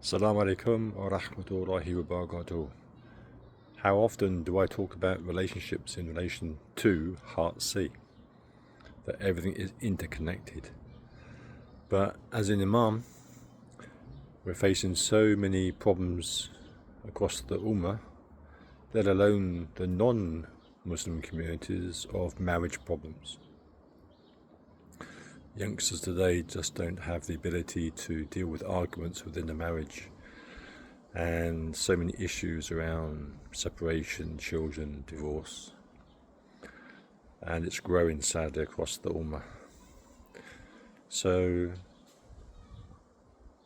Assalamu alaikum wa rahmatullahi wa barakatuh. How often do I talk about relationships in relation to Heart C? That everything is interconnected. But as an Imam, we're facing so many problems across the Ummah, let alone the non-Muslim communities, of marriage problems. Youngsters today just don't have the ability to deal with arguments within the marriage, and so many issues around separation, children, divorce, and it's growing sadly across the Ummah. So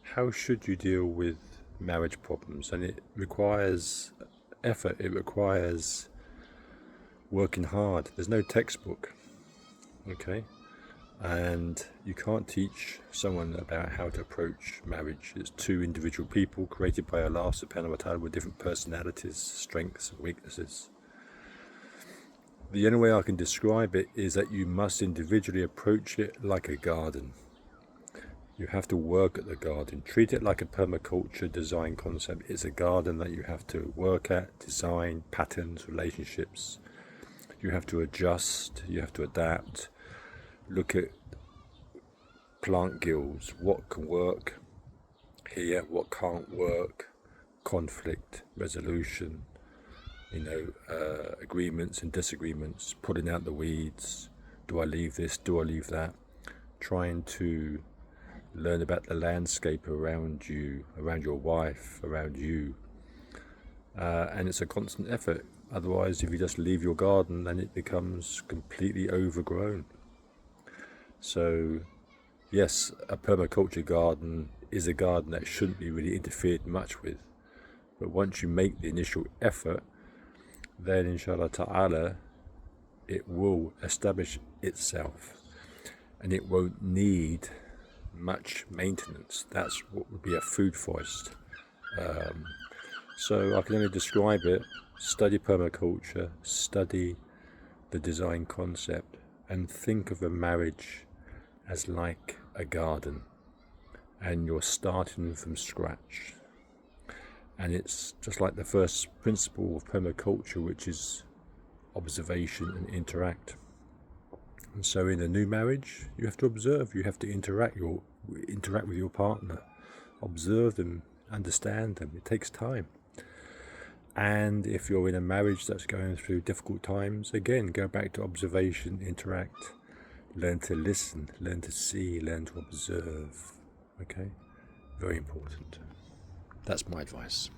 how should you deal with marriage problems? And it requires effort, it requires working hard. There's no textbook, okay? And you can't teach someone about how to approach marriage. It's two individual people created by Allah subhanahu wa ta'ala with different personalities, strengths and weaknesses. The only way I can describe it is that you must individually approach it like a garden. You have to work at the garden. Treat it like a permaculture design concept. It's a garden that you have to work at, design, patterns, relationships. You have to adjust, you have to adapt. Look at plant guilds, what can work here, what can't work, conflict, resolution, agreements and disagreements, pulling out the weeds, do I leave this, do I leave that, trying to learn about the landscape around you, around your wife, around you, and it's a constant effort. Otherwise, if you just leave your garden, then it becomes completely overgrown. So yes, a permaculture garden is a garden that shouldn't be really interfered much with, but once you make the initial effort, then inshallah ta'ala it will establish itself and it won't need much maintenance. That's what would be a food forest. So I can only describe it: study permaculture, study the design concept, and think of a marriage as like a garden, and you're starting from scratch. And it's just like the first principle of permaculture, which is observation and interact. And so in a new marriage, you have to observe, you have to interact with your partner, observe them, understand them. It takes time. And if you're in a marriage that's going through difficult times, again, go back to observation, interact, learn to listen, learn to see, learn to observe. Okay? Very important. That's my advice.